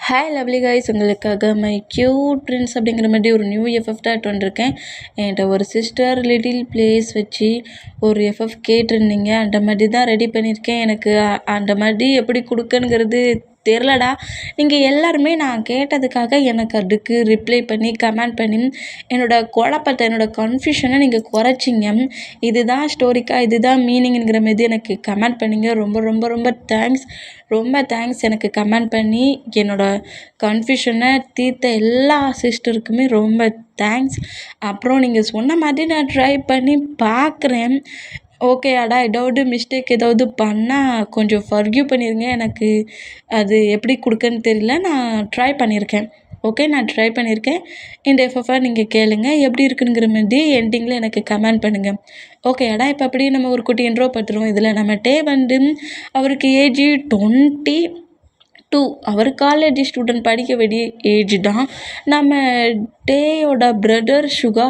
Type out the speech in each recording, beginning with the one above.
Hi lovely guys, உங்களுக்காக my cute Prince அப்படிங்கிற மாதிரி ஒரு நியூ எஃப்எஃப் டாட் வந்திருக்கேன். என்கிட்ட ஒரு சிஸ்டர் லிட்டில் பிளேஸ் வச்சு ஒரு எஃப்எஃப் கேட்டிருந்தீங்க. அந்த மாதிரி தான் ரெடி பண்ணியிருக்கேன். எனக்கு அந்த மாதிரி எப்படி கொடுக்கணுங்கிறது தெரிலடா. நீங்கள் எல்லாருமே நான் கேட்டதுக்காக எனக்கு அதுக்கு ரிப்ளை பண்ணி கமெண்ட் பண்ணி என்னோடய குழப்பத்தை, என்னோடய கன்ஃபியூஷனை நீங்கள் குறைச்சிங்க. இதுதான் ஸ்டோரிக்கா, இதுதான் மீனிங்ங்கிற மாதிரி எனக்கு கமெண்ட் பண்ணிங்க. ரொம்ப ரொம்ப ரொம்ப தேங்க்ஸ். ரொம்ப தேங்க்ஸ் எனக்கு கமெண்ட் பண்ணி என்னோடய கன்ஃபியூஷனை தீர்த்த எல்லா சிஸ்டருக்குமே ரொம்ப தேங்க்ஸ். அப்புறம் நீங்கள் சொன்ன மாதிரி நான் ட்ரை பண்ணி பார்க்குறேன். ஓகேடா, ஏதாவது மிஸ்டேக் ஏதாவது பண்ணால் கொஞ்சம் ஃபர்கிவ் பண்ணிடுங்க. எனக்கு அது எப்படி கொடுக்கன்னு தெரியல. நான் ட்ரை பண்ணியிருக்கேன். ஓகே, நான் ட்ரை பண்ணியிருக்கேன். இந்த எஃப்எஃப்ஐ நீங்கள் கேளுங்க, எப்படி இருக்குங்கிற மாதிரி எண்டிங்கில் எனக்கு கமெண்ட் பண்ணுங்கள். ஓகேடா, இப்போ அப்படியே நம்ம ஒரு குட்டி இன்ட்ரோ பட்டுருவோம். இதில் நம்ம டே வந்து அவருக்கு ஏஜ் 22. அவர் காலேஜ் ஸ்டூடெண்ட், படிக்க வேண்டிய ஏஜ் தான். நம்ம டேயோட பிரதர் சுகா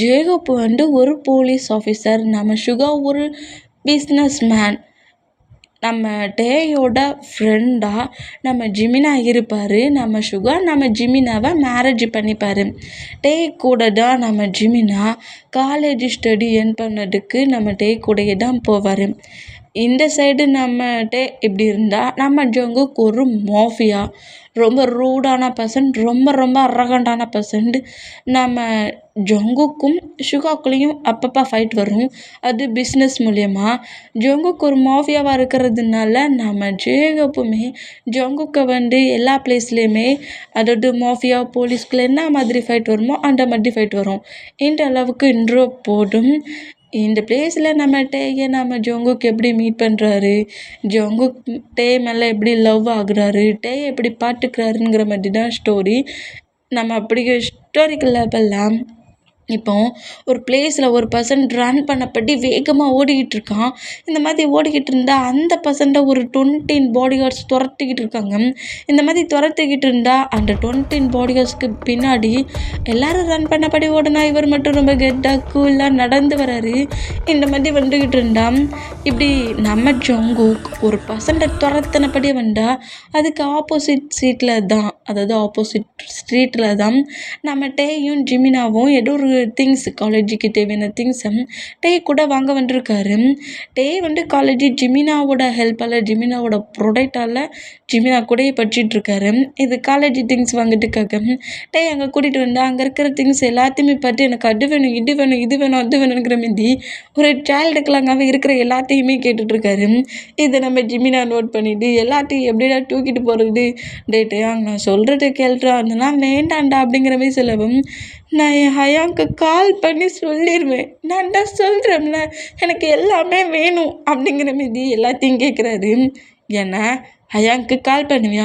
ஜேகப் வந்து ஒரு போலீஸ் ஆஃபீஸர். நம்ம சுகா ஒரு பிஸ்னஸ் மேன். நம்ம டேயோட ஃப்ரெண்டாக நம்ம ஜிமினா இருப்பார். நம்ம சுகா நம்ம ஜிமினாவை மேரேஜ் பண்ணிப்பார். டே கூட தான் நம்ம ஜிமினா காலேஜ் ஸ்டடி என் பண்ணதுக்கு நம்ம டே கூடயே தான் போவார். இந்த சைடு நம்ம டே இப்படி இருந்தால் நம்ம ஜங்குக்கு ஒரு மாஃபியா, ரொம்ப ரூடான பர்சன், ரொம்ப ரொம்ப அரகண்டான பர்சன். நம்ம ஜங்குக்கும் சுகாக்குள்ளேயும் அப்பப்போ ஃபைட் வரும். அது பிஸ்னஸ் மூலயமா. ஜங்குக்கு ஒரு மாஃபியாவாக இருக்கிறதுனால நம்ம ஜேகப்புமே ஜங்குக்கை வந்து எல்லா பிளேஸ்லேயுமே, அதாவது மாஃபியா போலீஸ்குள்ளே என்ன மாதிரி ஃபைட் வருமோ அந்த மாதிரி ஃபைட் வரும். இந்த அளவுக்கு இன்ட்ரோ போதும். இந்த பிளேஸில் நம்ம டேயை நம்ம ஜங்குக்கு எப்படி மீட் பண்ணுறாரு, ஜங்குக் டே மேலே எப்படி லவ் ஆகுறாரு, டே எப்படி பார்த்துக்கிறாருங்கிற மாதிரி தான் ஸ்டோரி. நம்ம அப்படி ஹிஸ்டாரிக்கல் லெவலில் இப்போ ஒரு பிளேஸில் ஒரு பர்சன் ரன் பண்ணப்படி வேகமாக ஓடிக்கிட்டு இருக்கான். இந்த மாதிரி ஓடிக்கிட்டு இருந்தால் அந்த பர்சன்ட்டை ஒரு 20 பாடிகார்ட்ஸ் துரத்திக்கிட்டு இருக்காங்க. இந்த மாதிரி துரத்திக்கிட்டு இருந்தால் அந்த 20 பாடிகார்ட்ஸ்க்கு பின்னாடி எல்லோரும் ரன் பண்ணப்படி ஓடினா இவர் மட்டும் ரொம்ப கெட்டாக கூலாக நடந்து வராரு. இந்த மாதிரி வந்துக்கிட்டு இருந்தால் இப்படி நம்ம ஜங்குக் ஒரு பர்சன்ட்டை துரத்தினபடி வந்தால் அதுக்கு ஆப்போசிட் சீட்டில் தான், அதாவது ஆப்போசிட் ஸ்ட்ரீட்டில் தான் நம்ம டேயும் ஜிமினாவும் ஏதோ ஒரு திங்ஸ், காலேஜுக்கு தேவையான திங்ஸை டே கூட வாங்க வந்திருக்காரு. டே வந்து காலேஜ் ஜிமினாவோட ஹெல்ப்பால், ஜிமினாவோட ப்ரொடக்டால் ஜிமினா கூடயே படிச்சிட்ருக்காரு. இது காலேஜ் திங்ஸ் வாங்கிட்டுக்காக டே அங்கே கூட்டிகிட்டு வந்து அங்கே இருக்கிற திங்ஸ் எல்லாத்தையுமே பார்த்து எனக்கு அது வேணும், இது வேணும், இது வேணும், அது வேணுங்கிற மாதிரி ஒரு சைல்டுக்கெல்லாம் அங்கே இருக்கிற எல்லாத்தையுமே கேட்டுட்ருக்காரு. இதை நம்ம ஜிமினா நோட் பண்ணிவிட்டு எல்லாத்தையும் எப்படிடா தூக்கிட்டு போகிறது, டேட்டு நான் சொல்கிறது கேள்றா, அதெல்லாம் வேண்டாண்டா அப்படிங்கிற மாதிரி சொல்லவும், நான் என் ஹயாங்க்கு கால் பண்ணி சொல்லிடுவேன். நான் தான் சொல்கிறேன்ல, எனக்கு எல்லாமே வேணும் அப்படிங்கிற மாரி எல்லாத்தையும் கேட்குறாரு. ஏன்னா ஹயாங்க்கு கால் பண்ணுவியா?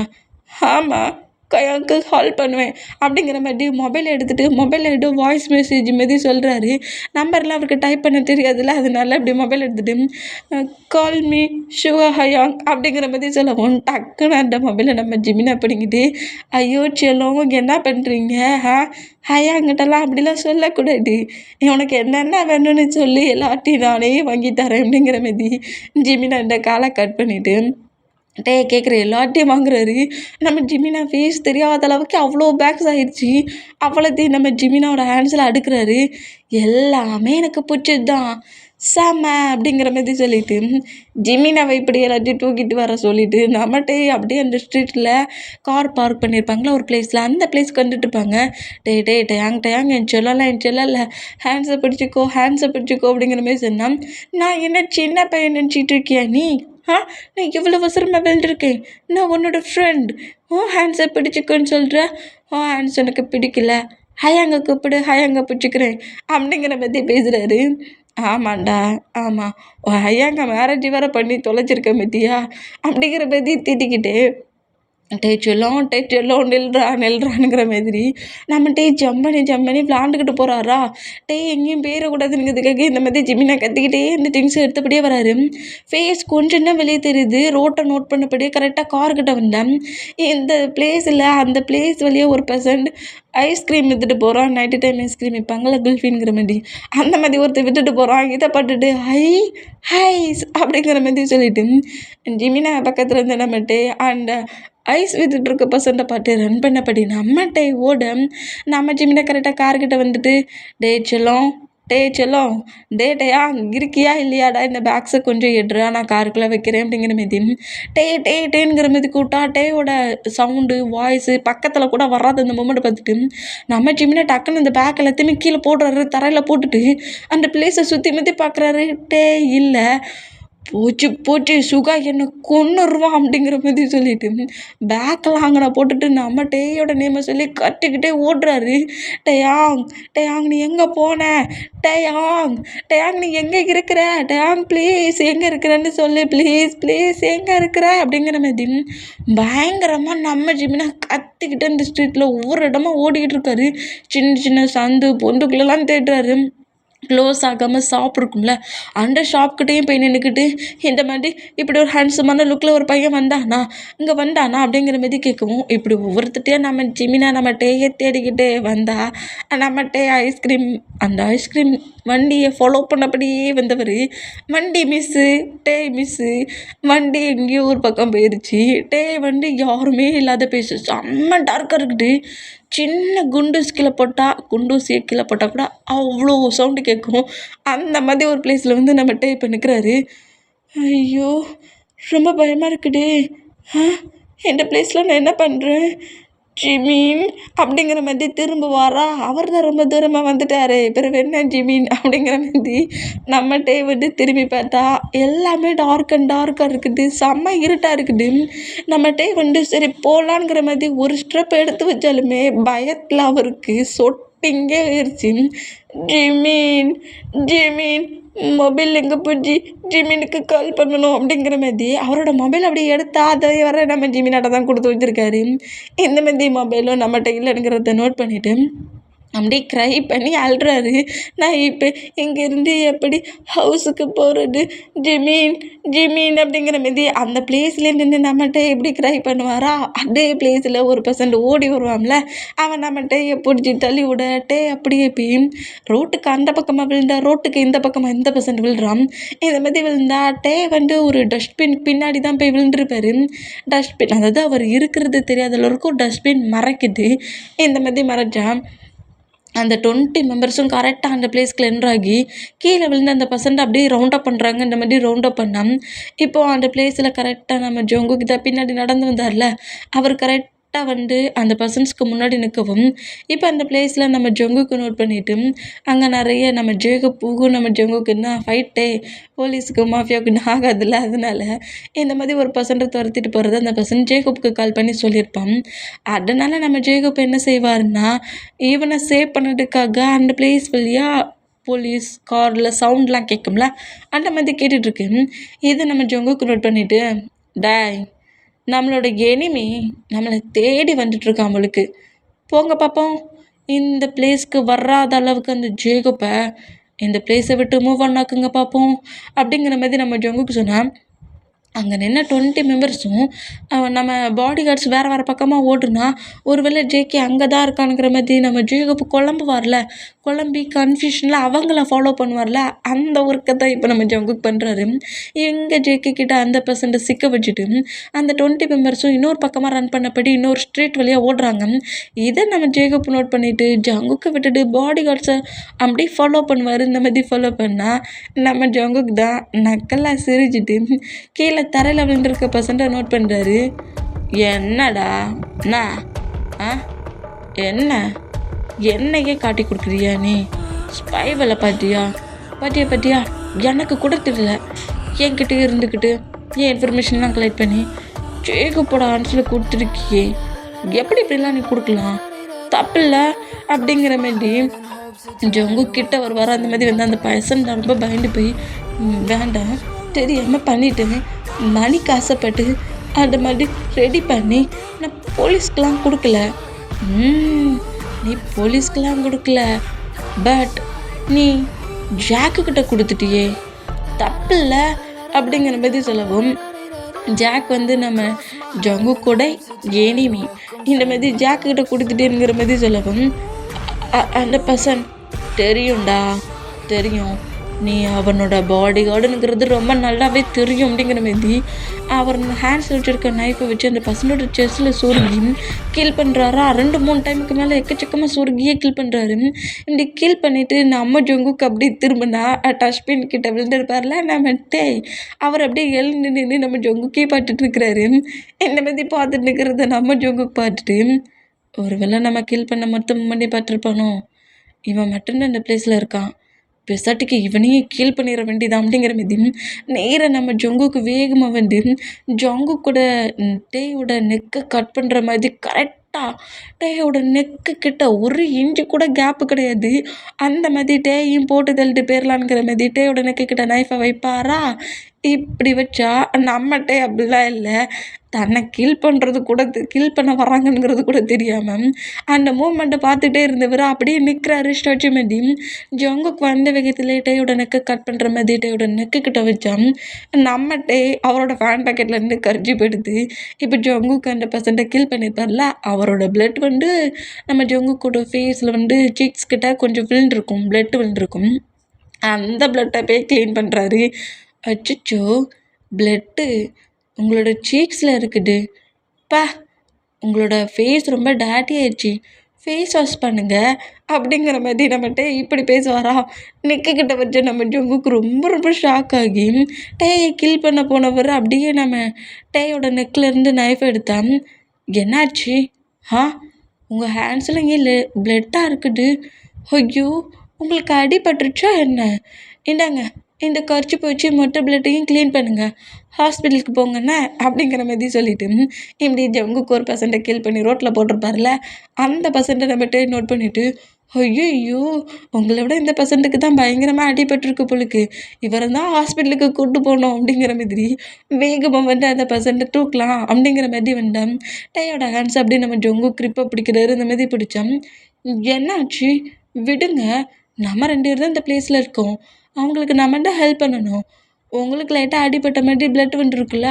ஆமாம், ஹயாங்க்கு கால் பண்ணுவேன் அப்படிங்கிற மாதிரி மொபைல் எடுத்து வாய்ஸ் மெசேஜ் மாரி சொல்கிறாரு. நம்பர்லாம் அவருக்கு டைப் பண்ண தெரியாதுல்ல, அதனால அப்படி மொபைல் எடுத்துகிட்டு கால் மீ ஷுவா ஹயாங் அப்படிங்கிற மாதிரி சொல்லவும் டக்குன்னு அந்த மொபைலை நம்ம ஜிமினா பண்ணிக்கிட்டு, ஐயோ செல்லம் என்ன பண்ணுறீங்க, ஹயாங்கிட்டலாம் அப்படிலாம் சொல்லக்கூடாது, உனக்கு என்னென்ன வேணும்னு சொல்லி எல்லாத்தையும் நானே வாங்கி தரேன் அப்படிங்கிற மாதிரி ஜிமினா இந்த காலை கட் பண்ணிவிட்டு டே கேட்குற எல்லாத்தையும் வாங்குறாரு. நம்ம ஜிமினா ஃபேஸ் தெரியாத அளவுக்கு அவ்வளோ பேக்ஸ் ஆகிடுச்சி. அவ்வளோத்தையும் நம்ம ஜிமினாவோட ஹேண்ட்ஸில் அடுக்கிறாரு. எல்லாமே எனக்கு பிடிச்சது தான் செம்ம அப்படிங்கிற மாதிரி சொல்லிவிட்டு ஜிமினாவை இப்படி எல்லாத்தையும் தூக்கிட்டு வர சொல்லிவிட்டு நம்மகிட்டே அப்படியே அந்த ஸ்ட்ரீட்டில் கார் பார்க் பண்ணியிருப்பாங்களா ஒரு பிளேஸில், அந்த பிளேஸ்க்கு வந்துட்டு இருப்பாங்க. டேயாங் என் சொல்லலை ஹேண்ட்ஸை பிடிச்சிக்கோ அப்படிங்கிற மாதிரி சொன்னான். நான் என்ன சின்ன பையன் நினச்சிட்டு இருக்கியா நீ? நான் இவ்வளோ அவசரமாக வெந்திருக்கேன். நான் உன்னோட ஃப்ரெண்ட். ஹேண்ட்ஸை பிடிச்சிக்கோன்னு சொல்கிற. ஹேண்ட்ஸ் எனக்கு பிடிக்கல, ஹயாங்க கூப்பிடு, ஹயாங்க பிடிச்சிக்கிறேன் அப்படிங்கிற மாதிரி பேசுகிறாரு. ஆமாண்டா, ஆமாம், ஹயாங்க மேரேஜ் வேறு பண்ணி தொலைச்சிருக்க மாட்டியா அப்படிங்கிற மாதிரி திட்டிக்கிட்டு டே செல்லம் நெல்றானுங்கிற மாதிரி நம்ம டே ஜம்ப் பண்ணி விளாண்டுக்கிட்டு போகிறாரா. டே எங்கேயும் போயிடக்கூடாதுங்கிறதுக்காக இந்த மாதிரி ஜிமினா கத்திக்கிட்டே இந்த திங்ஸ் எடுத்தபடியே வராரு. ஃபேஸ் கொஞ்சம் தான் வெளியே தெரியுது. ரோட்டை நோட் பண்ணபடியே கரெக்டாக கார்கிட்ட வந்தேன். இந்த பிளேஸில் அந்த பிளேஸ் வழியாக ஒரு பர்சன்ட் ஐஸ்கிரீம் விற்றுட்டு போகிறான். நைட்டு டைம் ஐஸ்கிரீம் விற்பாங்களா குல்ஃபின்ங்கிற மாதிரி, அந்த மாதிரி ஒருத்தர் விற்றுட்டு போகிறான். இதை பார்த்துட்டு ஹைஸ் அப்படிங்கிற மாதிரி சொல்லிவிட்டு ஜிமினா பக்கத்தில் இருந்து நம்மட்டு அந்த ஐஸ் வித்துட்டு இருக்க பர்சன்ட்டை பார்த்து ரன் பண்ணபடி நம்மகிட்ட ஓட நம்ம ஜிமினை கரெக்டாக கார்கிட்ட வந்துட்டு டே செல்லம் டேயா இருக்கியா இல்லையாடா இந்த பேக்ஸை கொஞ்சம் எடுறா நான் காருக்குள்ளே வைக்கிறேன் அப்படிங்கிற மாரி டேங்கிற மாரி கூப்பிட்டா டேயோட சவுண்டு வாய்ஸு பக்கத்தில் கூட வராது அந்த மூமெண்ட்டை பார்த்துட்டு நம்ம ஜிம்மினா டக்குன்னு இந்த பேக் எல்லாத்தையுமே கீழே போடுறாரு தரையில் போட்டுட்டு அந்த பிளேஸை சுற்றி முற்றி பார்க்குறாரு டே இல்லை போச்சு சுகா என்னை கொன்னுருவான் அப்படிங்கிற மாதிரி சொல்லிட்டு பேக்கெல்லாம் அங்கே போட்டுட்டு நம்ம டேயோட நேமை சொல்லி கட்டிக்கிட்டே ஓடுறாரு. டேயாங் நீ எங்கே போன? டேயாங் நீ எங்கே இருக்கிற? டேயாங் ப்ளீஸ் எங்கே இருக்கிறேன்னு சொல்லு, ப்ளீஸ் எங்கே இருக்கிற அப்படிங்கிற மாதிரி பயங்கரமாக நம்ம ஜிமினா கத்திக்கிட்டு இந்த ஸ்ட்ரீட்டில் ஒவ்வொரு இடமா ஓடிக்கிட்டு இருக்காரு. சின்ன சின்ன சந்து பொந்துக்குள்ளெல்லாம் தேடுறாரு. க்ளோஸ் ஆகாமல் ஷாப் இருக்கும்ல, அந்த ஷாப்கிட்டையும் போய் நின்றுக்கிட்டு இந்த மாதிரி இப்படி ஒரு ஹேண்ட்ஸமான லுக்கில் ஒரு பையன் வந்தானா அப்படிங்கிற மாதிரி கேட்கவும் இப்படி ஒவ்வொருத்தையும் நம்ம ஜிமினா நம்ம டேயை தேடிக்கிட்டே வந்தா நம்ம டே அந்த ஐஸ்கிரீம் வண்டியை ஃபாலோ பண்ணபடியே வந்தவர் வண்டி மிஸ்ஸு வண்டி எங்கேயோ ஒரு பக்கம் போயிடுச்சு. வண்டி யாருமே இல்லாத பேசு செம்ம டார்க்காக இருக்குது. சின்ன குண்டூசியை கீழே போட்டால் கூட அவ்வளோ சவுண்டு கேட்கும். அந்த மாதிரி ஒரு பிளேஸில் வந்து நம்ம இப்போ நிற்கிறாரு. ஐயோ ரொம்ப பயமாக இருக்குடே. இந்த பிளேஸில் நான் என்ன பண்ணுறேன்? ஜிமீன் அப்படிங்கிற மாதிரி திரும்ப வாரா. அவர் தான் ரொம்ப தூரமாக வந்துட்டாரு, பிறகு என்ன ஜிமீன் அப்படிங்கிற மாதிரி நம்ம வந்து திரும்பி பார்த்தா எல்லாமே டார்க்காக இருக்குது, செம்ம இருட்டாக இருக்குது. நம்ம வந்து சரி போகலான்ங்கிற மாதிரி ஒரு ஸ்டெப் எடுத்து வச்சாலுமே பயத்தில் அவருக்கு சொட்டிங்கே ஆயிடுச்சு. ஜிமீன் மொபைல் எங்கே போச்சு, ஜிமினுக்கு கால் பண்ணணும் அப்படிங்கிற மாதிரி அவரோட மொபைல் அப்படியே எடுத்தா அதை வர நம்ம ஜிமினாட்ட தான் கொடுத்து வச்சுருக்காரு. இந்த மாதிரி மொபைலும் நம்மகிட்ட இல்லைங்கிறத நோட் பண்ணிவிட்டு அப்படியே க்ரை பண்ணி அழுறாரு. நான் இப்போ இங்கேருந்து எப்படி ஹவுஸுக்கு போகிறது? ஜிமீன் அப்படிங்கிற மாரி அந்த பிளேஸில் நின்று நம்மகிட்ட எப்படி க்ரை பண்ணுவாரா, அதே பிளேஸில் ஒரு பர்சன்ட் ஓடி வருவான்ல, அவன் நம்மகிட்ட பிடிச்சி தள்ளி விட அப்படியே போய் ரோட்டுக்கு அந்த பக்கமாக விழுந்தா ரோட்டுக்கு இந்த பக்கமாக இந்த பர்சன்ட் விழுறான். இந்த மாதிரி விழுந்தா வந்து ஒரு டஸ்ட்பின் பின்னாடி தான் போய் விழுந்துருப்பாரு. டஸ்ட்பின் அதாவது அவர் இருக்கிறது தெரியாத அளவுக்கு டஸ்ட்பின் மறைக்குது. இந்த மாதிரி மறைச்சான் அந்த 20 மெம்பர்ஸும் கரெக்டாக அந்த பிளேஸ்க்கு என்ட்ராகி கீழே விழுந்து அந்த பர்சன்ட் அப்படியே ரவுண்ட் அப் பண்ணுறாங்க. இந்த மாதிரி ரவுண்ட் அப் பண்ணால் இப்போது அந்த பிளேஸில் கரெக்டாக நம்ம ஜோங்குக்கு பின்னாடி நடந்து வந்தார்ல, அவர் கரெக்டாக வந்து அந்த பர்சன்ஸ்க்கு முன்னாடி நிற்கவும் இப்போ அந்த பிளேஸில் நம்ம ஜொங்குக்கு நோட் பண்ணிவிட்டு அங்கே நிறைய நம்ம ஜேகப்புக்கும் நம்ம ஜொங்குக்குன்னா ஃபைட்டே போலீஸுக்கு மாஃபியாவுக்கு ஆகாதுல்ல, அதனால இந்த மாதிரி ஒரு பர்சன்ட்டை துரத்திட்டு போகிறது அந்த பர்சன் ஜேகப்புக்கு கால் பண்ணி சொல்லியிருப்பான். அதனால் நம்ம ஜேகப் என்ன செய்வார்னா இவனை சேவ் பண்ணதுக்காக அந்த பிளேஸ் வழியாக போலீஸ் காரில் சவுண்ட்லாம் கேட்கும்ல, அந்த மாதிரி கேட்டுட்ருக்கு. இதை நம்ம ஜொங்குக்கு நோட் பண்ணிவிட்டு டாய் நம்மளோட எனிமி நம்மளை தேடி வந்துட்டுருக்கான் அவளுக்கு, போங்க பார்ப்போம் இந்த பிளேஸ்க்கு வராத அளவுக்கு அந்த ஜேகப்பை இந்த பிளேஸை விட்டு மூவ் ஆனாக்குங்க பார்ப்போம் அப்படிங்கிற மாதிரி நம்ம ஜொங்குக்கு சொன்னால் அங்கே நின்று 20 மெம்பர்ஸும் நம்ம பாடி கார்ட்ஸ் வேறு பக்கமாக ஓடுனா ஒருவேளை ஜேகே அங்கே தான் இருக்கானுங்கிற மாதிரி நம்ம ஜேகப்பு குழம்பி கன்ஃபியூஷனில் அவங்கள ஃபாலோ பண்ணுவார்ல, அந்த ஒர்க்கை தான் இப்போ நம்ம ஜங்குக்கு பண்ணுறாரு. எங்கே ஜேகே கிட்ட அந்த பர்சன்ட்டை சிக்க வச்சுட்டு அந்த 20 மெம்பர்ஸும் இன்னொரு பக்கமாக ரன் பண்ணபடி இன்னொரு ஸ்ட்ரீட் வழியாக ஓடுறாங்க. இதை நம்ம ஜேகப்பு நோட் பண்ணிவிட்டு ஜங்குக்கு விட்டுட்டு பாடி கார்ட்ஸை அப்படியே ஃபாலோ பண்ணுவார். இந்த மாதிரி ஃபாலோ பண்ணால் நம்ம ஜங்குக்கு தான் நக்கலாக சிரிச்சிட்டு கீழே தரையில் விழுந்திருக்க பர்சன்ட்டை நோட் பண்ணுறாரு. என்னடா என்னையே காட்டி கொடுக்குறியா நீ? ஸ்பை வேலை பாத்தியா எனக்கு கூட தெரியல, என்கிட்ட இருந்துக்கிட்டு என் இன்ஃபர்மேஷன்லாம் கலெக்ட் பண்ணி ஜேகப்போட ஆன்சரில் கொடுத்துருக்கியே, எப்படி இப்படிலாம் நீ கொடுக்கலாம், தப்பில்லை அப்படிங்கிற மாதிரி ஜங்கு கிட்ட வருவார். அந்த மாதிரி வந்து அந்த பர்சன் ரொம்ப பயந்து போய் வேண்டாம் தெரியாமல் பண்ணிட்டேன், மணிக்கு ஆசைப்பட்டு அந்த மாதிரி ரெடி பண்ணி நான் போலீஸ்க்கெலாம் கொடுக்கல. நீ போலீஸ்க்கெலாம் கொடுக்கல, பட் நீ ஜாக்குக்கிட்ட கொடுத்துட்டியே, தப்பில்ல அப்படிங்கிற மாதிரி சொல்லவும் ஜாக் வந்து நம்ம ஜங்கு கூட எனிமி, இந்த மாதிரி ஜாக்குக்கிட்ட கொடுத்துட்டேங்கிற மாதிரி சொல்லவும் அந்த பர்சன் தெரியும் நீ அவனோட பாடி கார்டுங்கிறது ரொம்ப நல்லாவே தெரியும் அப்படிங்கிற மாரி அவர் ஹேண்ட்ஸில் வச்சுருக்க நைஃபை வச்சு அந்த பசங்களோட செஸ்ஸில் சொருகி கீல் பண்ணுறாரா. 2-3 டைமுக்கு மேலே எக்கச்சக்கமாக சொருகியே கீல் பண்ணுறாரு. இப்படி கீல் பண்ணிவிட்டு நம்ம ஜங்குக்கு அப்படி திரும்பினா டஸ்ட்பின் கிட்ட விழுந்திருப்பார்ல நம்ம டேய் அவர் அப்படியே எழுந்து நின்று நம்ம ஜங்குக்கே பார்த்துட்டு இருக்கிறாரு. இந்த மாதிரி பார்த்துட்டு இருக்கிறத நம்ம ஜங்குக்கு பார்த்துட்டு ஒருவேளை நம்ம கீல் பண்ண மட்டும் பண்ணி பார்த்துருப்பானோ, இவன் மட்டும்தான் இந்த பிளேஸில் இருக்கான், பெசாட்டிக்கு இவனையே கீல் பண்ணிட வேண்டியதான் அப்படிங்கிற மாதிரி நேராக நம்ம ஜங்குக்கு வேகமாக வந்து ஜங்குக்கூட டேயோட நெக்கை கட் பண்ணுற மாதிரி கரெக்டாக டேயோட நெக்கு கிட்ட 1 இன்ச்சு கூட கேப்பு கிடையாது. அந்த மாதிரி டேயும் போட்டு தள்ளிட்டு போயிடலான்ங்கிற மாதிரி டேயோட நெக்கு கிட்ட நைஃபை வைப்பாரா. இப்படி வச்சா நம்ம டே அப்படிலாம் இல்லை, தன்னை கீல் பண்ணுறது கூட கீல் பண்ண வராங்கங்கிறது கூட தெரியாமல் அந்த மூமெண்ட்டை பார்த்துட்டே இருந்தவர் அப்படியே நிற்கிறாரு ஸ்டாச்சு மாதிரி. ஜங்குக்கு வந்த வேகத்தில் டேயோட நெக்கை கட் பண்ணுற மாதிரி டேயோட நெக்கு கிட்ட வச்சா நம்ம டே அவரோட ஃபேன் பேக்கெட்லேருந்து கரிஞ்சு போயிடுது. இப்போ ஜங்குக்கு அந்த பர்சன்ட்டை கீல் பண்ணியிருப்பார்ல, அவரோட பிளட் வந்து நம்ம ஜங்குக்கோட ஃபேஸில் வந்து சீக்ஸ் கிட்ட கொஞ்சம் விழுந்திருக்கும், பிளட் விழுந்திருக்கும். அந்த பிளட்டை போய் க்ளீன் பண்ணுறாரு. அச்சோ, பிளட்டு உங்களோட சீக்ஸில் இருக்குது பா, உங்களோட ஃபேஸ் ரொம்ப டேட்டி ஆயிடுச்சு, ஃபேஸ் வாஷ் பண்ணுங்க அப்படிங்கிற மாதிரி நம்மகிட்ட இப்படி பேசுவாரா. நெக்கிட்ட வச்சு நம்ம ஜங்குக்கு ரொம்ப ரொம்ப ஷாக் ஆகி டேயை கில் பண்ண போனவர் அப்படியே நம்ம டேயோட நெக்லேருந்து நைஃப் எடுத்தான். என்னாச்சு? உங்கள் ஹேண்ட்ஸில் இங்கே பிளட்டாக இருக்குது. ஐயோ, உங்களுக்கு அடிபட்டுருச்சா என்ன? இந்தாங்க, இந்த கர்ச்சீப்பை வச்சு மொத்த பிளட்டையும் க்ளீன் பண்ணுங்கள், ஹாஸ்பிட்டலுக்கு போங்கண்ணே அப்படிங்கிற மாதிரி சொல்லிவிட்டு இப்படி ஜங்குக்கு ஒரு பர்சன்ட்டை கீல் பண்ணி ரோட்டில் போட்டிருப்பார்ல, அந்த பர்சன்ட்டை நம்மகிட்ட நோட் பண்ணிவிட்டு ஐயோ, உங்களை விட இந்த பர்சன்ட்டுக்கு தான் பயங்கரமாக அடிபட்டிருக்கு போலுக்கு, இவரை தான் ஹாஸ்பிட்டலுக்கு கூப்பிட்டு போகணும் அப்படிங்கிற மாதிரி வேகமாக வந்து அந்த பர்சன்ட்டை தூக்கலாம் அப்படிங்கிற மாதிரி வந்தான். டேயோட ஹேண்ட்ஸ் அப்படி நம்ம ஜங்கு கிரிப்பை பிடிக்கிறாரு. இந்த மாதிரி பிடிச்சான். என்னாச்சு? விடுங்க, நம்ம 2 பேர் தான் இந்த பிளேஸில் இருக்கோம், அவங்களுக்கு நம்ம தான் ஹெல்ப் பண்ணணும். உங்களுக்கு லைட்டாக அடிபட்ட மாதிரி பிளட் வந்துருக்குல்ல,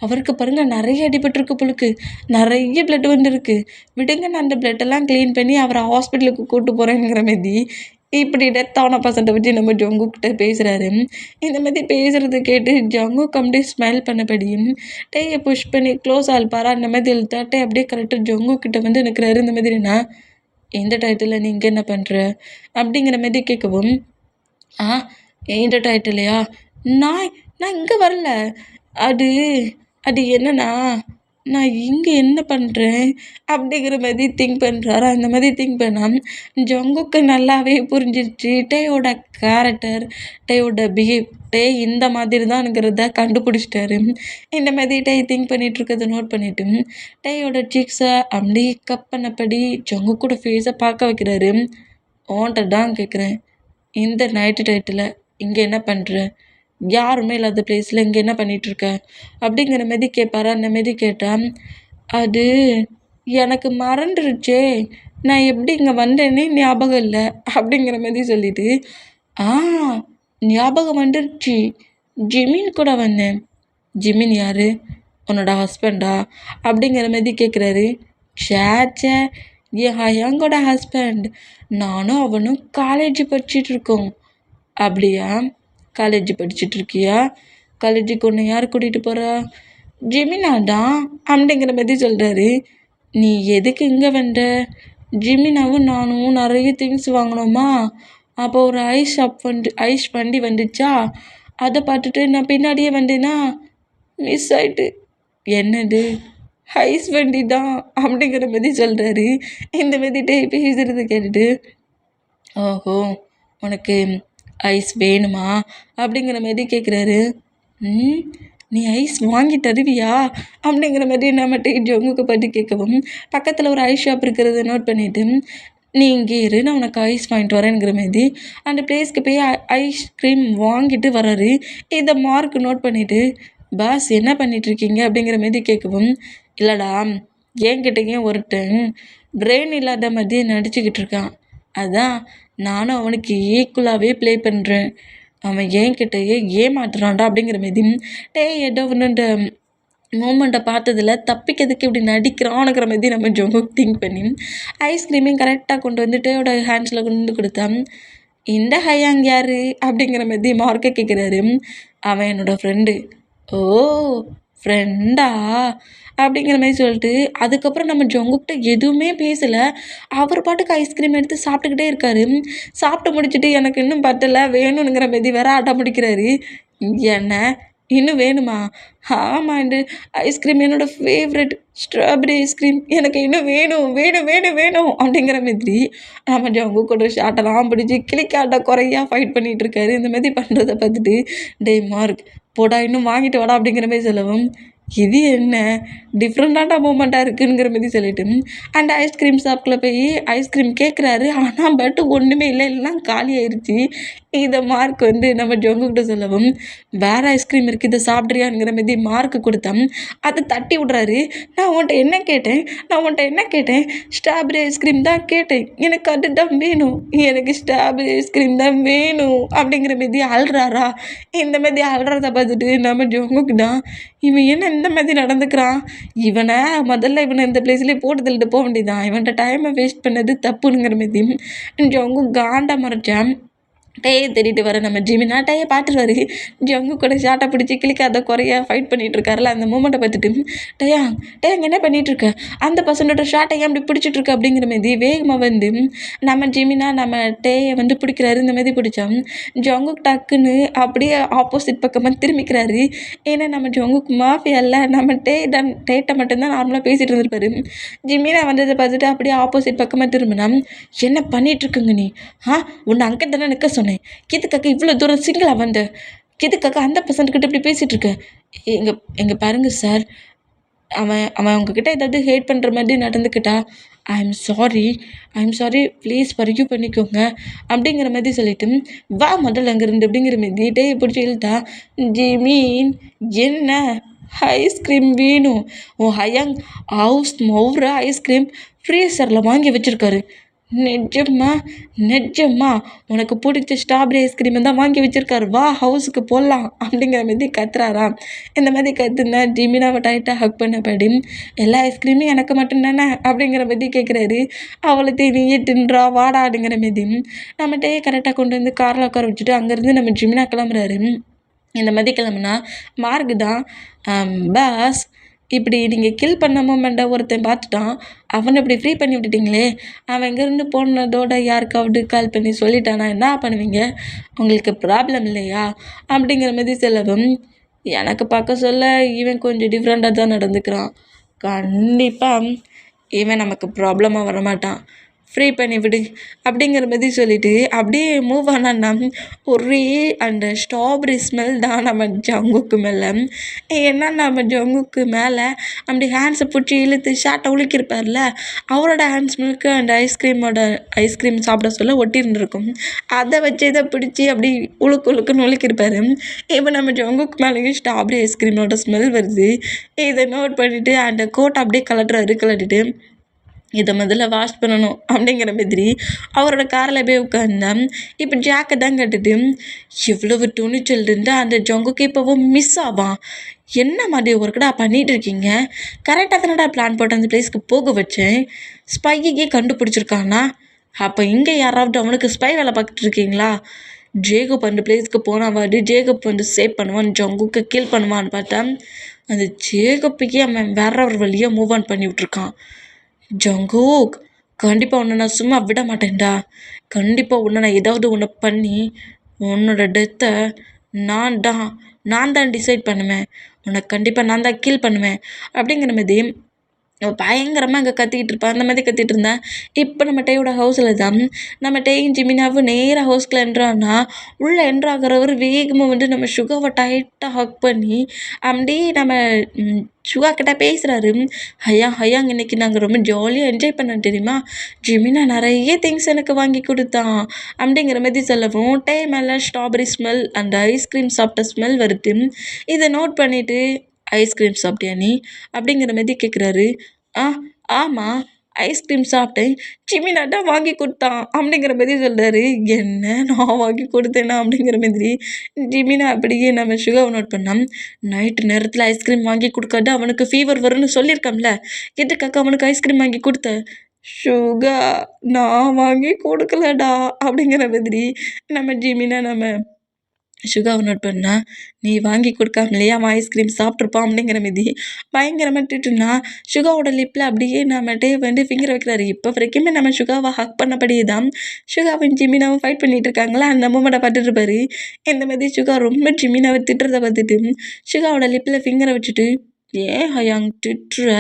அவருக்கு பாருங்கள் நிறைய அடிபட்டிருக்கு போலுக்கு, நிறைய பிளட் வந்துருக்கு. விடுங்க, நான் அந்த பிளட்டெல்லாம் க்ளீன் பண்ணி அவரை ஹாஸ்பிட்டலுக்கு கூப்பிட்டு போகிறேங்கிற மாதிரி இப்படி டெத்தான பர்சன்ட்டை வச்சு நம்ம ஜங்குக்கிட்ட பேசுகிறாரு. இந்த மாதிரி பேசுகிறது கேட்டு ஜங்குக்கு அப்படியே ஸ்மைல் பண்ணபடியும் டேயை புஷ் பண்ணி க்ளோஸ் ஆல்பாரா அந்த மாதிரி இழுத்தாட்டே அப்படியே கரெக்டாக ஜங்குக்கிட்ட வந்து நிற்கிறாரு. இந்த மாதிரினா எந்த டைட்டில் நீங்கள் என்ன பண்ணுற அப்படிங்கிற மாதிரி கேட்கவும், எந்த டைட்டிலையா, நான் இங்கே வரல, அது அது என்னன்னா நான் இங்கே என்ன பண்ணுறேன் அப்படிங்கிற மாதிரி திங்க் பண்ணுறாரு. அந்த மாதிரி திங்க் பண்ணால் ஜங்குக்கு நல்லாவே புரிஞ்சிருச்சு டேயோட கேரக்டர், டேயோட பிஹேவ், டே இந்த மாதிரி தான்ங்கிறத கண்டுபிடிச்சிட்டாரு. இந்த மாதிரி டே திங்க் பண்ணிகிட்ருக்கிறத நோட் பண்ணிவிட்டு டேயோட சீக்ஸை அப்படி கப் பண்ணபடி ஜங்குக்கூட ஃபேஸை பார்க்க வைக்கிறாரு. ஓன்ட்ட தான் கேட்குறேன், இந்த நைட்டு டைட்டில் இங்கே என்ன பண்ணுற, யாருமே இல்லாத பிளேஸில் இங்கே என்ன பண்ணிகிட்ருக்க அப்படிங்கிற மாதிரி கேட்பாரா. அந்த மாரி கேட்டால் அது எனக்கு மறந்துருச்சே, நான் எப்படி இங்கே வந்தேன்னே ஞாபகம் இல்லை அப்படிங்கிற மாதிரி சொல்லிவிட்டு ஞாபகம் வந்துருச்சு, ஜிமின் கூட வந்தேன். ஜிமின் யார்? உன்னோட ஹஸ்பண்டா அப்படிங்கிற மாதிரி கேட்குறாரு. சேச்சே, என் ஹயாங்கோட ஹஸ்பண்ட், நானும் அவனும் காலேஜ் படிச்சிட்ருக்கோம். அப்படியா? காலேஜ் படிச்சுட்ருக்கியா? காலேஜுக்கு ஒன்று யார் கூட்டிகிட்டு போகிறா? ஜிமினா தான் அப்படிங்கிற மாதிரி சொல்கிறாரு. நீ எதுக்கு இங்கே வந்த? ஜிமினாவும் நானும் நிறைய திங்ஸ் வாங்கினோமா, அப்போ ஒரு ஐஸ் வண்டி வந்துச்சா, அதை பார்த்துட்டு நான் பின்னாடியே வந்தேன்னா மிஸ் ஆயிட்டு. என்னது? ஐஸ் வண்டி தான் அப்படிங்கிற மாதிரி சொல்கிறாரு. இந்த மாதிரி பேசுகிறது கேட்டுட்டு ஓஹோ, உனக்கு ஐஸ் வேணுமா அப்படிங்கிற மாதிரி கேட்குறாரு. நீ ஐஸ் வாங்கி தருவியா அப்படிங்கிற மாதிரி நம்மகிட்ட ஜங்குக்கு பற்றி கேட்கவும் பக்கத்தில் ஒரு ஐஸ் ஷாப் இருக்கிறத நோட் பண்ணிவிட்டு நீ இங்கே இரு, நான் உனக்கு ஐஸ் வாங்கிட்டு வரேங்கிற மாதிரி அந்த பிளேஸ்க்கு போய் ஐஸ்கிரீம் வாங்கிட்டு வர்றாரு. இதை மார்க் நோட் பண்ணிவிட்டு பாஸ் என்ன பண்ணிகிட்ருக்கீங்க அப்படிங்கிற மாதிரி கேட்கவும், இல்லைடா, என்கிட்டயும் ஒருத்தன் பிரெயின் இல்லாத மாதிரி நடிச்சுக்கிட்டு இருக்கான், அதான் நானும் அவனுக்கு ஈக்குவலாகவே ப்ளே பண்ணுறேன், அவன் என்கிட்டயே ஏமாத்துறான்டா அப்படிங்கிற மாதிரி ஏதோ ஒன்று மூமெண்ட்டை பார்த்ததில் தப்பிக்கிறதுக்கு இப்படி நடிக்கிறானுங்கிற மாதிரி நம்ம ஜோங்க திங்க் பண்ணி ஐஸ்கிரீமையும் கரெக்டாக கொண்டு வந்து டேயோட ஹேண்ட்ஸில் கொண்டு வந்து கொடுத்தா இந்த ஹையாங் யாரு அப்படிங்கிற மாதிரி மார்க்கை கேட்குறாரு. அவன் என்னோடய ஃப்ரெண்டு. ஓ, ஃப்ரெண்டா அப்படிங்கிற மாதிரி சொல்லிட்டு அதுக்கப்புறம் நம்ம ஜங்குக்கிட்ட எதுவுமே பேசலை. அவர் பாட்டுக்கு ஐஸ்கிரீம் எடுத்து சாப்பிட்டுக்கிட்டே இருக்காரு. சாப்பிட்டு முடிச்சுட்டு எனக்கு இன்னும் பத்தலை வேணுங்கிற மாதிரி வேற அடம் பிடிக்கிறாரு. என்ன இன்னும் வேணுமா? ஆமாண்டு, ஐஸ்கிரீம் என்னோடய ஃபேவரெட் ஸ்ட்ராபெரி ஐஸ்கிரீம் எனக்கு இன்னும் வேணும் வேணும் வேணும் வேணும் அப்படிங்கிற மாதிரி நம்ம ஜங்கு கூட ஷாட்டெல்லாம் பிடிச்சி கிளிக்காட்ட குறையா ஃபைட் பண்ணிகிட்டு இருக்காரு. இந்த மாதிரி பண்ணுறதை பார்த்துட்டு டே மார்க் போடா இன்னும் வாங்கிட்டு வாடா அப்படிங்கிற மாதிரி சொல்லவும் இது என்ன டிஃப்ரெண்ட்டான மூமெண்ட்டாக இருக்குங்கிற மாதிரி சொல்லிட்டு அண்ட் ஐஸ்கிரீம் ஷாப்பில் போய் ஐஸ்கிரீம் கேட்குறாரு. ஆனால் பட் ஒன்றுமே இல்லை, எல்லாம் காலி ஆயிடுச்சு. இதை மார்க் வந்து நம்ம ஜங்குக்கிட்ட சொல்லவும் வேறு ஐஸ்கிரீம் இருக்குது இதை சாப்பிட்றியாங்கிற மாதிரி மார்க்கு கொடுத்தோம். அதை தட்டி விட்றாரு. நான் உன்ட்ட என்ன கேட்டேன் ஸ்ட்ராபெரி ஐஸ்கிரீம் தான் கேட்டேன், எனக்கு அதுதான் வேணும், எனக்கு ஸ்ட்ராபெரி ஐஸ்கிரீம் தான் வேணும் அப்படிங்கிற மாதிரி அழுறாரா. இந்த மாதிரி அழுறத பார்த்துட்டு நம்ம ஜங்குக்கு தான் இவன் என்ன இந்த மாதிரி நடந்துக்கிறான், முதல்ல இவனை இந்த பிளேஸ்லேயே போட்டு தள்ளிட்டு போக வேண்டியதான், இவன்கிட்ட டைமை வேஸ்ட் பண்ணது தப்புங்கிற மாதிரி ஜங்கு காண்டா மறைச்சான். டேயை தேடிட்டு வர நம்ம ஜிமினா டேயை பார்த்துருவாரு. ஜங்கு கூட ஷாட்டை பிடிச்சி கிளிக்காத குறையா ஃபைட் பண்ணிகிட்டு இருக்காருல, அந்த மூமெண்ட்டை பார்த்துட்டு டேயாங்க என்ன பண்ணிகிட்ருக்க, அந்த பசங்களோட ஷாட்டை ஏன் அப்படி பிடிச்சிட்ருக்க அப்படிங்கிற மாதிரி வேகமாக வந்து நம்ம ஜிமினா நம்ம டேயை வந்து பிடிக்கிறாரு. இந்த மாதிரி பிடிச்சோம் ஜங்குக்கு டக்குன்னு அப்படியே ஆப்போசிட் பக்கமாக திரும்பிக்கிறாரு. ஏன்னா நம்ம ஜங்குக்கு மாஃபியா இல்லை, நம்ம டேட்டை மட்டும்தான் நார்மலாக பேசிகிட்டு இருந்திருப்பாரு. ஜிமினா வந்ததை பார்த்துட்டு அப்படியே ஆப்போசிட் பக்கமாக திரும்பினா என்ன பண்ணிகிட்ருக்குங்க நீ? உன்னை அங்கே தானே நிற்க சொன்னேன், எதுக்காக இவ்வளோ தூரம் சிங்கிளாக வந்த, எதுக்காக அந்த பசங்கக்கிட்ட இப்படி பேசிகிட்டு இருக்க? எங்கள் பாருங்க சார், அவன் உங்ககிட்ட ஏதாவது ஹேட் பண்ணுற மாதிரி நடந்துக்கிட்டா I am sorry please forgive பண்ணிக்கோங்க அப்படிங்கிற மாதிரி சொல்லிட்டு வா முதல்ல அங்கேருந்து அப்படிங்கிற மாதிரி டே பிடிச்சி இழுத்தா ஜிமீன் என்ன ஐஸ்கிரீம் வேணும், ஹையாங் ஹவுஸ் மௌரா ஐஸ்கிரீம் ஃப்ரீசரில் வாங்கி வச்சுருக்காரு. நிஜமா உனக்கு பிடிச்ச ஸ்ட்ராபெரி ஐஸ்கிரீம் தான் வாங்கி வச்சுருக்காரு, வா ஹவுஸுக்கு போடலாம் அப்படிங்கிற மாதிரி கத்துறாராம். இந்த மாதிரி கத்துனா ஜிமினாவை டைட்டாக ஹக் பண்ணபடி எல்லா ஐஸ்கிரீமும் எனக்கு மட்டும்தானே அப்படிங்கிற மாதிரி கேட்குறாரு. அவளை நீயே தின்றா வாடா அப்படிங்கிற மாதிரி நம்மகிட்டே கரெக்டாக கொண்டு வந்து காரில் உட்கார வச்சுட்டு அங்கேருந்து நம்ம ஜிமினா கிளம்புறாரு. இந்த மாதிரி கிளம்புனா மார்க் தான் பாஸ் இப்படி நீங்கள் கில் பண்ண மூமெண்ட்டை ஒருத்தன் பார்த்துட்டான், அவனை இப்படி ஃப்ரீ பண்ணி விட்டுட்டிங்களே, அவன் இங்கேருந்து போனதோட யாருக்காவது கால் பண்ணி சொல்லிட்டானா என்ன பண்ணுவீங்க, உங்களுக்கு ப்ராப்ளம் இல்லையா அப்படிங்கிற மாதிரி சொல்லவும் எனக்கு பார்க்க சொல்ல இவன் கொஞ்சம் டிஃப்ரெண்ட்டாக தான் நடந்துக்கிறான், கண்டிப்பாக இவன் நமக்கு ப்ராப்ளமாக வரமாட்டான், ஃப்ரீ பண்ணி விடு அப்படிங்கிற மாதிரி சொல்லிவிட்டு அப்படியே மூவ் ஆனான்னா ஒரே அந்த ஸ்ட்ராபெரி ஸ்மெல் தான் நம்ம ஜங்குக்கு மேலே. ஏன்னா நம்ம ஜங்குக்கு மேலே அப்படி ஹேண்ட்ஸை பிடிச்சி இழுத்து ஷார்ட்டை உலுக்கியிருப்பார்ல, அவரோட ஹேண்ட் ஸ்மெல்க்கு அந்த ஐஸ்கிரீம் சாப்பிட சொல்ல ஒட்டியிருந்துருக்கும். அதை வச்சு இதை பிடிச்சி அப்படி உழுக்குன்னு உலுக்கியிருப்பார். இப்போ நம்ம ஜங்குக்கு மேலேயும் ஸ்ட்ராபெரி ஐஸ்கிரீமோட ஸ்மெல் வருது. இதை நோட் பண்ணிவிட்டு அந்த கோட்டை அப்படியே கலட்டிட்டு இதை முதல்ல வாஷ் பண்ணணும் அப்படிங்கிற மாதிரி அவரோட காரில் போய் உட்காந்தேன். இப்போ ஜாக்கை தான் கட்டுட்டு எவ்வளவு துணிச்சல் இருந்தால் அந்த ஜங்குக்கு இப்போவும் மிஸ் ஆவான், என்ன மாதிரி ஒர்க்கடா பண்ணிகிட்டு இருக்கீங்க, கரெக்டாக தானடா பிளான் போட்டு அந்த பிளேஸ்க்கு போக வச்சேன், ஸ்பையே கண்டுபிடிச்சிருக்கானா, அப்போ இங்கே யாராவது அவனுக்கு ஸ்பை வேலை பார்த்துட்டு இருக்கீங்களா, ஜேகப் அந்த பிளேஸ்க்கு போனாவாடி ஜேகப் வந்து சேவ் பண்ணுவான், ஜங்குக்கு கில் பண்ணுவான்னு பார்த்தா அந்த ஜேகப்புக்கே அவன் வேற ஒரு வழியாக மூவ் ஆன் பண்ணி விட்ருக்கான். ஜங்கூக் கண்டிப்பாக உன்னை நான் சும்மா விட மாட்டேன்டா, கண்டிப்பாக உன்னை நான் ஏதாவது ஒன்று பண்ணி உன்னோட டெத்தை நான் தான் டிசைட் பண்ணுவேன், உன்னை கண்டிப்பாக நான் தான் கில் பண்ணுவேன் அப்படிங்கிற மாதிரி பயங்கரமாக அங்கே கத்திக்கிட்டு இருப்பான். அந்த மாதிரி கத்திட்டு இருந்தேன். இப்போ நம்ம டேயோட ஹவுஸில் தான் நம்ம டேயும் ஜிமினாவும் நேராக ஹவுஸ்க்குள்ள என்ட்ரானா உள்ளே என்ட்ராகிறவர் வேகமாக வந்து நம்ம சுகாவை டைட்டாக ஹக் பண்ணி அப்படியே நம்ம சுகா கிட்ட பேசுகிறாரு. ஹையாங் இன்னைக்கு நாங்கள் ரொம்ப ஜாலியாக என்ஜாய் பண்ணோம் தெரியுமா, ஜிமினா நிறைய திங்ஸ் எனக்கு வாங்கி கொடுத்தான் அப்படிங்கிற மாதிரி சொல்லவும் டே மேலே ஸ்ட்ராபெரி ஸ்மெல் அந்த ஐஸ்கிரீம் சாப்பிட்ட ஸ்மெல் வருது. இதை நோட் பண்ணிவிட்டு ஐஸ்கிரீம் சாப்பிட்டியா நீ அப்படிங்கிற மாதிரி கேட்குறாரு. ஆமாம் ஐஸ்கிரீம் சாப்பிட்டேன், ஜிமினா தான் வாங்கி கொடுத்தான் அப்படிங்கிற மாதிரி சொல்கிறாரு. என்ன நான் வாங்கி கொடுத்தேனா அப்படிங்கிற மாதிரி ஜிமினா அப்படியே நம்ம சுகாவை நோட் பண்ணோம். நைட்டு நேரத்தில் ஐஸ்கிரீம் வாங்கி கொடுக்காது அவனுக்கு ஃபீவர் வரும்னு சொல்லியிருக்கோம்ல, எதுக்காக அவனுக்கு ஐஸ்கிரீம் வாங்கி கொடுத்த, சுகா நான் வாங்கி கொடுக்கலடா அப்படிங்கிற மாதிரி நம்ம ஜிமினா நம்ம சுகாவை நோட் பண்ணா, நீ வாங்கி கொடுக்காமலையே அவன் ஐஸ்கிரீம் சாப்பிட்ருப்பான் அப்படிங்கிற மாரி பயங்கரமாக திட்டுனா, சுகாவோட லிப்பில் அப்படியே நம்ம வந்து ஃபிங்கர் வைக்கிறாரு. இப்போ வரைக்குமே நம்ம சுகாவை ஹக் பண்ணபடியே தான் சுகாவும் ஜிமினாவும் ஃபைட் பண்ணிட்டு இருக்காங்களா, அந்த மூமெண்ட்டை பார்த்துட்டு இருப்பாரு. இந்த மாதிரி சுகா ரொம்ப ஜிமினாவை திட்டுறதை பார்த்துட்டு சுகாவோட லிப்பில் ஃபிங்கரை வச்சுட்டு, ஏன் ஹயாங் திட்டுற?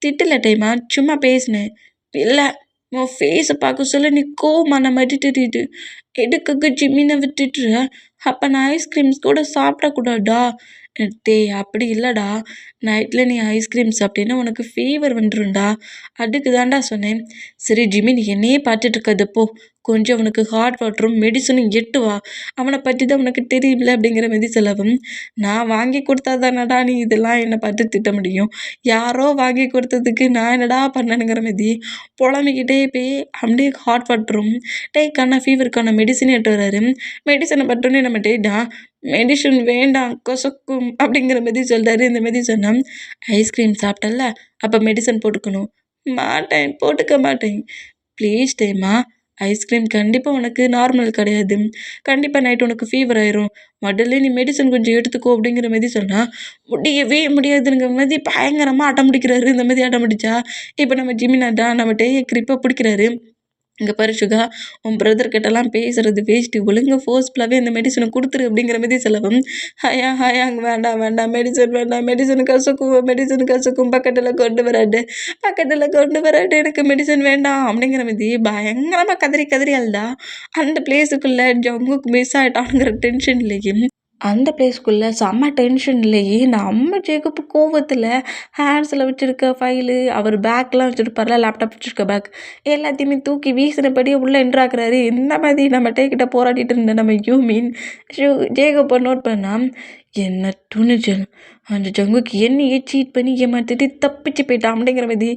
திட்டல டைமா, சும்மா பேசினேன். இல்லை உன் ஃபேஸை பார்க்க சொல்ல நீ கோவமான மாதிரி திட்டிட்டு எதுக்காக ஜிமினை விட்டுட்டுற? அப்போ நான் ஐஸ்கிரீம்ஸ் கூட சாப்பிடக்கூடாதா? டேய் அப்படி இல்லைடா, நைட்டில் நீ ஐஸ்கிரீம் சாப்பிட்டேன்னா உனக்கு ஃபீவர் வந்துடும்டா, அதுக்கு தான்டா சொன்னேன். சரி ஜிம்மி, நீ என்னையே பார்த்துட்டு இருக்காதப்போ கொஞ்சம் அவனுக்கு ஹாட் வாட்டரும் மெடிசனும் எட்டு வா, அவனை பற்றி தான் உனக்கு தெரியும்ல அப்படிங்கிற மாதிரி சொல்லவும், நான் வாங்கி கொடுத்தா தானடா நீ இதெல்லாம் என்னை பார்த்து திட்ட முடியும், யாரோ வாங்கி கொடுத்ததுக்கு நான் என்னடா பண்ணணுங்கிற மாதிரி புலம்பிக்கிட்டே போய் அப்படியே ஹாட் வாட்டரும் டேக்கான ஃபீவருக்கான மெடிசன் எட்டு வர்றாரு. மெடிசனை பட்டோன்னே நம்ம டேட்டா மெடிசன் வேண்டாம் கொசக்கும் அப்படிங்கிற மாதிரி சொல்கிறாரு. இந்த மாதிரி சொன்னால், ஐஸ்கிரீம் சாப்பிட்டல அப்போ மெடிசன் போட்டுக்கணும். மாட்டேன், போட்டுக்க மாட்டேன். ப்ளீஸ் டேமா, ஐஸ்கிரீம் கண்டிப்பாக உனக்கு நார்மல் கிடையாது, கண்டிப்பாக நைட் உனக்கு ஃபீவர் ஆயிரும், முதல்ல நீ மெடிசன் கொஞ்சம் எடுத்துக்கோ அப்படிங்கிற மாதிரி சொன்னால், முடியவே முடியாதுங்கிற மாதிரி பயங்கரமாக அடம் பிடிக்கிறாரு. இந்த மாதிரி அடம் பிடிச்சா இப்போ நம்ம ஜிமினா தான் நம்ம டேயை கிரிப்பாக பிடிக்கிறாரு. இங்கே பாரு சுகா, உன் பிரதர் கிட்டலாம் பேசுகிறது வேஸ்ட்டு, ஒழுங்காக ஃபோர்ஸ்ஃபுல்லாகவே அந்த மெடிசனை கொடுத்துரு அப்படிங்கிற மாதிரி சொல்லவும், ஹயாங்க வேண்டாம் வேண்டாம், மெடிசன் வேண்டாம், மெடிசன் கசக்கும், பக்கத்தில் கொண்டு வராது எனக்கு மெடிசன் வேண்டாம் அப்படிங்கிற மாதிரி பயங்கரமாக கதறி கதறி அழுதா. அந்த பிளேஸுக்குள்ளே ஜங்குக்கு மிஸ் ஆகிட்டாங்கிற டென்ஷன்லேயும் அந்த பிளேஸ்க்குள்ளே செம்ம டென்ஷன்லேயே நம்ம ஜேக்கப் கோவத்தில் ஹேண்ட்ஸில் வச்சுருக்க ஃபைலு, அவர் பேக்லாம் வச்சுருப்பார்ல, லேப்டாப் வச்சுருக்க பேக் எல்லாத்தையுமே தூக்கி வீசினபடியே உள்ளே என்ட்ராக்குறாரு. இந்த மாதிரி நம்ம டேக்கிட்ட போராடிட்டு இருந்த நம்ம யூமின் ஜேக்கப்பை நோட் பண்ணால், என்ன துணிச்சல் அந்த ஜங்குக்கு என்னையே சீட் பண்ணி ஏமாற்றிட்டு தப்பிச்சு போயிட்டான் அப்படிங்கிற மாதிரி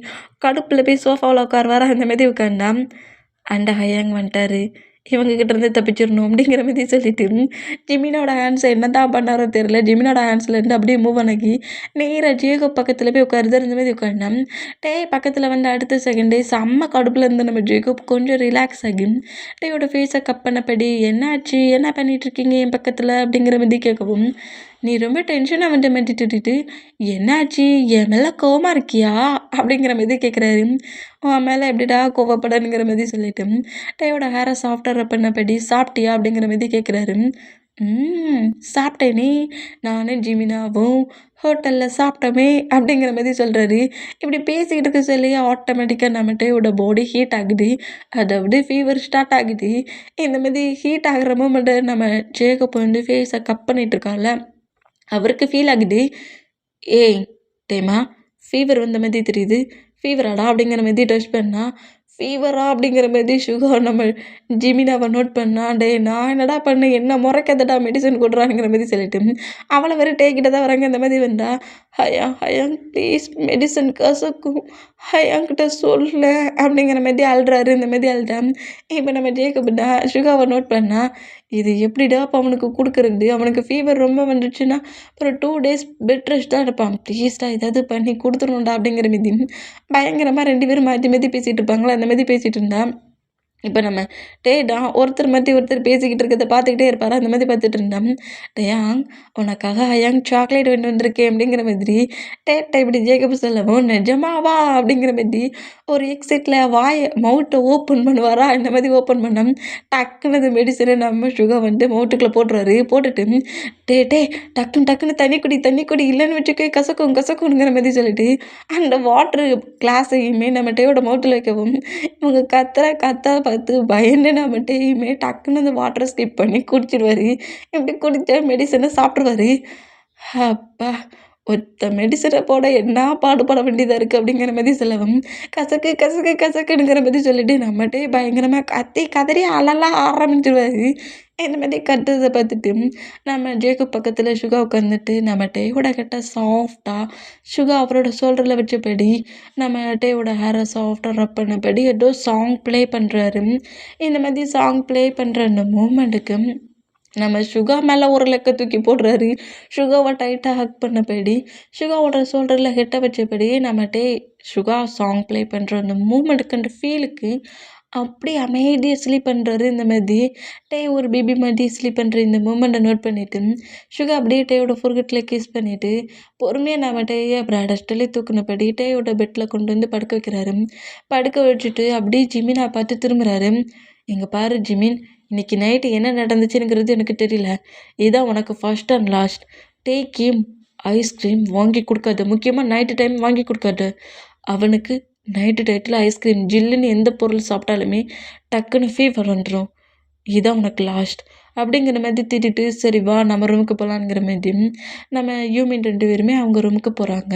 கடுப்பில் போய் சோஃபாவில் உட்காருவாரா. அந்த மாதிரி உட்காந்தான் அந்த ஹயாங் வந்துட்டார், இவங்ககிட்ட இருந்து தப்பிச்சிடணும் அப்படிங்கிற மாதிரி சொல்லிட்டு ஜிமினோட ஹேண்ட்ஸை என்ன தான் பண்ணாரோ தெரியல, ஜிமினோட ஹேண்ட்ஸ்லேருந்து அப்படியே மூவ் ஆகி நேராக ஜேகப் பக்கத்தில் போய் உட்காருது. இந்த மாதிரி உட்காந்தேன் பக்கத்தில் வந்து அடுத்த செகண்டே செம்ம கடுப்பில் இருந்து நம்ம ஜேகப் கொஞ்சம் ரிலாக்ஸ் ஆகி டேயோட ஃபேஸை கப் பண்ணபடி, என்னாச்சு, என்ன பண்ணிகிட்ருக்கீங்க என் பக்கத்தில் அப்படிங்கிற மாதிரி கேட்கவும், நீ ரொம்ப டென்ஷனாக வந்து மாட்டிட்டு என்னாச்சு, என் மேலே கோவமாக இருக்கியா அப்படிங்கிற மாதிரி கேட்குறாரு. அவன் மேலே எப்படிடா கோவப்படணுங்கிற மாதிரி சொல்லிட்டு டேயோட ஹேரை சாஃப்டாக பண்ணபடி, சாப்பிட்டியா அப்படிங்கிற மாதிரி கேட்குறாரு. சாப்பிட்டேனே, நானும் ஜிமினாவும் ஹோட்டலில் சாப்பிட்டோமே அப்படிங்கிற மாதிரி சொல்கிறாரு. இப்படி பேசிக்கிட்டு இருக்க சொல்லி ஆட்டோமேட்டிக்காக நம்ம டேயோட பாடி ஹீட் ஆகுது, அதாவது ஃபீவர் ஸ்டார்ட் ஆகுது. இந்த மாதிரி ஹீட் ஆகிற மூமெண்ட்டு நம்ம ஜேக்கப் வந்து ஃபேஸை கப் பண்ணிகிட்டு இருக்கான்ல, அவருக்கு ஃபீல் ஆகுது. ஏய் டேமா, ஃபீவர் வந்த மாதிரி தெரியுது, ஃபீவராடா அப்படிங்கிற மாதிரி டச் பண்ணால், ஃபீவரா அப்படிங்கிற மாதிரி சுகர் நம்ம ஜிமினாவை நோட் பண்ணா, டே நான் என்னடா பண்ணேன், என்ன முறைக்காதடா மெடிசன் கொடுறானுங்கிற மாதிரி சொல்லிட்டு அவளை வேறு டேக்கிட்ட தான் வராங்க. இந்த மாதிரி வந்தா, ஹயாங் ப்ளீஸ் மெடிசன் கசக்கும், ஹயாங்கிட்ட சொல்ல அப்படிங்கிற மாதிரி அழுறாரு. இந்த மாதிரி அழுறேன். இப்போ நம்ம ஜேக்கப்டா சுகாவை நோட் பண்ணால், இது எப்படிடா அப்போ அவனுக்கு கொடுக்குறது, அவனுக்கு ஃபீவர் ரொம்ப வந்துடுச்சுன்னா அப்புறம் 2 days பெட் ரெஸ்ட் தான் எடுப்பான், ப்ளீஸ்டா ஏதாவது பண்ணி கொடுத்துருணும்டா அப்படிங்கிற மாதிரி பயங்கரமாக 2 பேரும் மாற்றி மாற்றி பேசிகிட்டு இருப்பாங்களா. அந்த மாதிரி பேசிகிட்டு இருந்தா இப்போ நம்ம டேடா ஒருத்தர் மாற்றி ஒருத்தர் பேசிக்கிட்டு இருக்கிறத பார்த்துக்கிட்டே இருப்பார். அந்த மாதிரி பார்த்துட்டு இருந்தேன். டேயாங் உனக்காக ஹயாங் சாக்லேட் வேண்டு வந்திருக்கேன் அப்படிங்கிற மாதிரி டேட்டை இப்படி ஜேக்கப் சொல்லவும், நிஜமாவா அப்படிங்கிற மாதிரி ஒரு எக்ஸைட்டில் மவுட்டை ஓப்பன் பண்ணுவாரா. இந்த மாதிரி ஓப்பன் பண்ணோம் டக்குன்னு மெடிசனை நம்ம சுகர் வந்து மவுட்டுக்குள்ளே போட்டுறாரு. போட்டுட்டு டே டக்குன்னு தண்ணி குடி இல்லைன்னு வச்சுக்க கசக்குங்கிற மாதிரி சொல்லிட்டு அந்த வாட்ரு கிளாஸையுமே நம்ம டேயோட மவுட்டில் வைக்கவும், இவங்க கத்தா பார்த்து பயந்து நம்ம டேயுமே டக்குன்னு அந்த வாட்டரை ஸ்கிப் பண்ணி குடிச்சிடுவார். இப்படி குடித்த மெடிசனை சாப்பிட்ருவாரு. அப்பா ஒத்த மெடிசனை போட என்ன பாடுபட வேண்டியதாக இருக்குது அப்படிங்கிற மாதிரி சொல்லவும், கசக்குங்கிற மாதிரி சொல்லிட்டு நம்மகிட்டே பயங்கரமாக கதறி அழலாம் ஆரம்பிச்சிடுவார். இந்த மாதிரி கத்துறதை பார்த்துட்டு நம்ம ஜேக்கப் பக்கத்தில் சுகா உட்காந்துட்டு நம்ம டேயோட கிட்ட சாஃப்டாக சுகா அவரோட ஷோல்டரில் வச்சபடி நம்ம டேயோட ஹேரை சாஃப்டாக ரப் பண்ணபடி ஏதோ சாங் ப்ளே பண்ணுறாரு. இந்த மாதிரி சாங் ப்ளே பண்ணுற அந்த மூமெண்ட்டுக்கு நம்ம சுகா மேலே ஒரு லெக்க தூக்கி போடுறாரு. சுகாவை டைட்டாக ஹக் பண்ணபடி சுகாவோட ஷோல்டரில் ஹெட்டை வச்சபடி நம்ம சுகா சாங் ப்ளே பண்ணுற அந்த மூமெண்ட்டுக்கு அந்த ஃபீலுக்கு அப்படியே அமைதியாக ஸ்லீப் பண்ணுறாரு. இந்த மாதிரி ஒரு பேபி மாதிரி ஸ்லீப் பண்ணுற இந்த மூமெண்ட்டை நோட் பண்ணிவிட்டு சுகா அப்படியே டேயோட ஃபோர்கெட்டில் கிஸ் பண்ணிவிட்டு பொறுமையாக நம்ம அப்புறம் டஸ்ட்டிலே தூக்குனபடி டேயோட பெட்டில் கொண்டு வந்து படுக்க வைக்கிறாரு. படுக்க வச்சுட்டு அப்படியே ஜிமினை பார்த்து திரும்புகிறாரு. இங்கே பாரு ஜிமின், இன்னைக்கு நைட்டு என்ன நடந்துச்சுங்கிறது எனக்கு தெரியல. இதுதான் உனக்கு ஃபர்ஸ்ட் அண்ட் லாஸ்ட். டேக்கிம் ஐஸ்கிரீம் வாங்கி கொடுக்காது, முக்கியமாக நைட்டு டைம் வாங்கி கொடுக்காது. அவனுக்கு நைட்டு டயத்தில் ஐஸ்கிரீம் ஜில்லுன்னு எந்த பொருள் சாப்பிட்டாலுமே டக்குன்னு ஃபீவர் வந்துடும். இதுதான் உனக்கு லாஸ்ட் அப்படிங்கிற மாதிரி திட்டிட்டு சரி வா நம்ம ரூமுக்கு போகலாங்கிற மாதிரி நம்ம யூமின் 2 பேருமே அவங்க ரூமுக்கு போகிறாங்க.